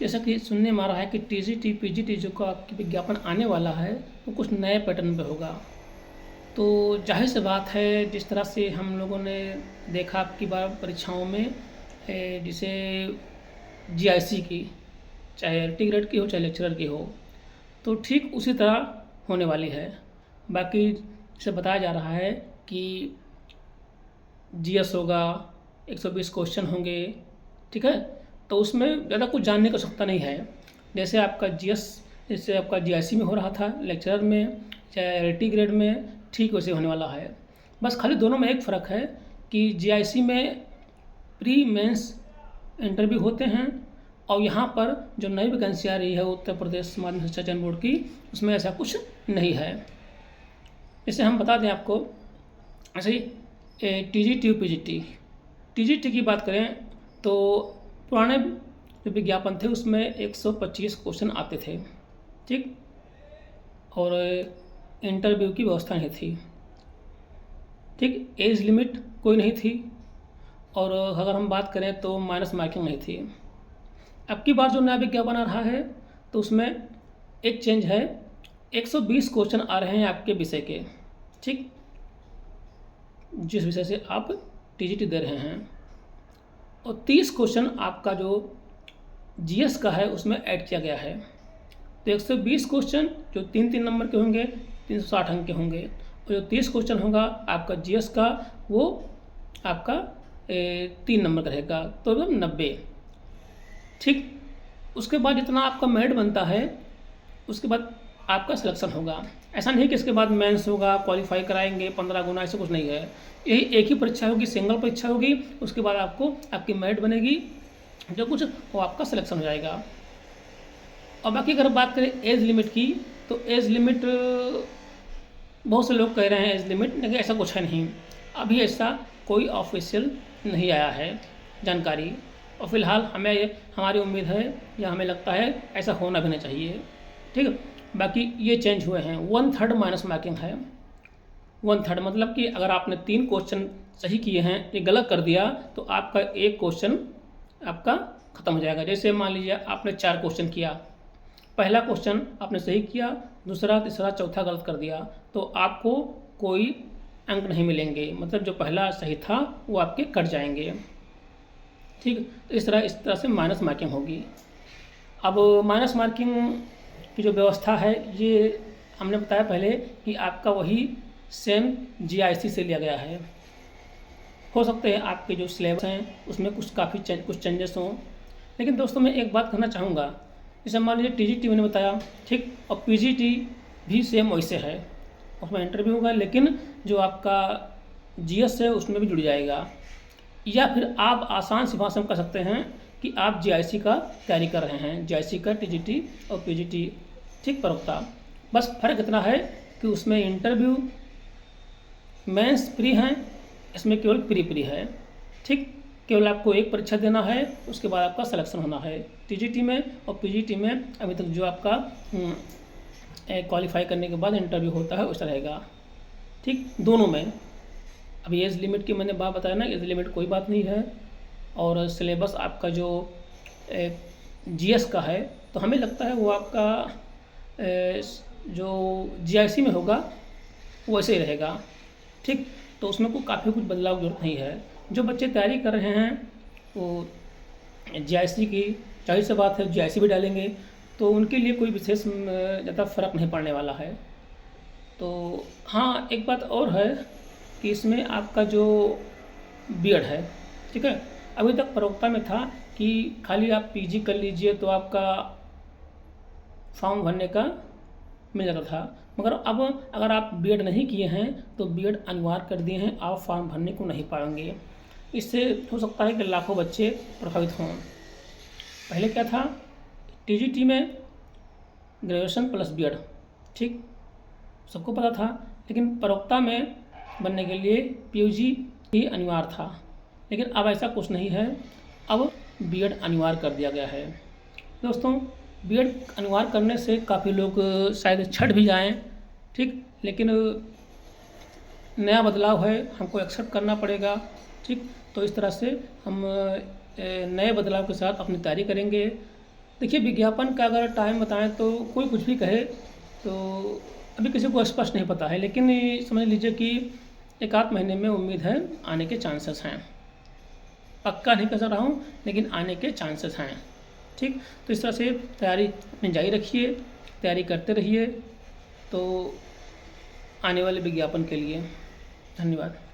जैसा कि सुनने में आ रहा है कि टीजीटी पीजीटी जो का विज्ञापन आने वाला है वो कुछ नए पैटर्न पे होगा। तो जाहिर सी बात है, जिस तरह से हम लोगों ने देखा अब की बार परीक्षाओं में जैसे जीआईसी की, चाहे एलटी ग्रेड की हो चाहे लेक्चरर की हो, तो ठीक उसी तरह होने वाली है। बाकी से बताया जा रहा है कि जीएस होगा, 120 क्वेश्चन होंगे, ठीक है। तो उसमें ज़्यादा कुछ जानने की आवश्यकता नहीं है। जैसे आपका जीएस, जैसे आपका जीआईसी में हो रहा था, लेक्चरर में चाहे एलटी ग्रेड में, ठीक वैसे होने वाला है। बस खाली दोनों में एक फ़र्क है कि जीआईसी में प्री मेंस इंटरव्यू होते हैं, और यहाँ पर जो नई वैकेंसी आ रही है उत्तर प्रदेश माध्यमिक शिक्षा चयन बोर्ड की, उसमें ऐसा कुछ नहीं है। इसे हम बता दें आपको, ऐसे ही टीजीटी पीजीटी, टीजीटी की बात करें तो पुराने जो विज्ञापन थे उसमें 125 क्वेश्चन आते थे, ठीक, और इंटरव्यू की व्यवस्था नहीं थी, ठीक, एज लिमिट कोई नहीं थी, और अगर हम बात करें तो माइनस मार्किंग नहीं थी। अब की बार जो नया विज्ञापन आ रहा है तो उसमें एक चेंज है, 120 क्वेश्चन आ रहे हैं आपके विषय के, ठीक, जिस विषय से आप टीजीटी दे रहे हैं, और 30 क्वेश्चन आपका जो जीएस का है उसमें ऐड किया गया है। तो 120 क्वेश्चन जो 3-3 नंबर के होंगे, 360 अंक के होंगे, और जो 30 क्वेश्चन होगा आपका जीएस का, वो आपका 3 नंबर का रहेगा, तो 90, ठीक। उसके बाद जितना आपका मेरिट बनता है उसके बाद आपका सिलेक्शन होगा। ऐसा नहीं कि इसके बाद मेंस होगा, क्वालिफाई कराएंगे 15 गुना, ऐसा कुछ नहीं है। यही एक ही परीक्षा होगी, सिंगल परीक्षा होगी, उसके बाद आपको आपकी मेरिट बनेगी, जो कुछ वो आपका सिलेक्शन हो जाएगा। और बाकी अगर बात करें एज लिमिट की, तो एज लिमिट बहुत से लोग कह रहे हैं एज लिमिट, लेकिन ऐसा कुछ है नहीं। अभी ऐसा कोई ऑफिशियल नहीं आया है जानकारी, और फिलहाल हमारी उम्मीद है या हमें लगता है ऐसा होना भी नहीं चाहिए, ठीक है। बाकी ये चेंज हुए हैं, 1/3 माइनस मार्किंग है। 1/3 मतलब कि अगर आपने 3 क्वेश्चन सही किए हैं, ये गलत कर दिया तो आपका एक क्वेश्चन आपका खत्म हो जाएगा। जैसे मान लीजिए आपने 4 क्वेश्चन किया, पहला क्वेश्चन आपने सही किया, दूसरा तीसरा चौथा गलत कर दिया, तो आपको कोई अंक नहीं मिलेंगे, मतलब जो पहला सही था वो आपके कट जाएंगे, ठीक। तो इस तरह से माइनस मार्किंग होगी। अब माइनस मार्किंग की जो व्यवस्था है, ये हमने बताया पहले कि आपका वही सेम जीआईसी से लिया गया है। हो सकते हैं आपके जो सिलेबस हैं उसमें कुछ चेंजेस हों, लेकिन दोस्तों मैं एक बात कहना चाहूँगा, जैसे मान लीजिए टीजीटी मैंने बताया, ठीक, और पीजीटी भी सेम वैसे है, उसमें इंटरव्यू होगा, लेकिन जो आपका जीएस है उसमें भी जुड़ जाएगा। या फिर आप आसान सी भाषा में कह सकते हैं कि आप जीआईसी का तैयारी कर रहे हैं, जीआईसी का टीजीटी और पीजीटी, ठीक, प्रवक्ता। बस फर्क इतना है कि उसमें इंटरव्यू मेंस प्री हैं, इसमें केवल प्री है, ठीक। केवल आपको एक परीक्षा देना है, उसके बाद आपका सिलेक्शन होना है। टीजीटी में और पीजीटी में अभी तक जो आपका क्वालिफाई करने के बाद इंटरव्यू होता है वैसा रहेगा, ठीक, दोनों में। अभी एज लिमिट की मैंने बात बताया ना, एज लिमिट कोई बात नहीं है, और सिलेबस आपका जो जीएस का है तो हमें लगता है वो आपका जो जीआईसी में होगा वैसे ही रहेगा, ठीक। तो उसमें काफ़ी कुछ बदलाव की जरूरत नहीं है। जो बच्चे तैयारी कर रहे हैं वो जीआईसी की, जाहिर सी बात है जीआईसी भी डालेंगे, तो उनके लिए कोई विशेष ज़्यादा फर्क नहीं पड़ने वाला है। तो हाँ, एक बात और है कि इसमें आपका जो बीएड है, ठीक है, अभी तक प्रवक्ता में था कि खाली आप पीजी कर लीजिए तो आपका फॉर्म भरने का मिल जाता था, मगर अब अगर आप बीएड नहीं किए हैं तो बीएड अनिवार्य कर दिए हैं, आप फॉर्म भरने को नहीं पाएंगे। इससे हो सकता है कि लाखों बच्चे प्रभावित हों। पहले क्या था, टीजीटी में ग्रेजुएशन प्लस बीएड, ठीक, सबको पता था, लेकिन प्रवक्ता में बनने के लिए पीयूजी ही अनिवार्य था। लेकिन अब ऐसा कुछ नहीं है, अब बीएड अनिवार्य कर दिया गया है। दोस्तों, बीएड अनिवार्य करने से काफ़ी लोग शायद छट भी जाएं, ठीक, लेकिन नया बदलाव है, हमको एक्सेप्ट करना पड़ेगा, ठीक। तो इस तरह से हम नए बदलाव के साथ अपनी तैयारी करेंगे, देखिए, विज्ञापन का अगर टाइम बताएँ तो कोई कुछ भी कहे, तो अभी किसी को स्पष्ट नहीं पता है, लेकिन ये समझ लीजिए कि 1 आध महीने में उम्मीद है आने के चांसेस हैं। पक्का नहीं कह रहा हूँ, लेकिन आने के चांसेस हैं। ठीक, तो इस तरह से तैयारी अपनी जारी रखिए, तैयारी करते रहिए, तो आने वाले विज्ञापन के लिए। धन्यवाद।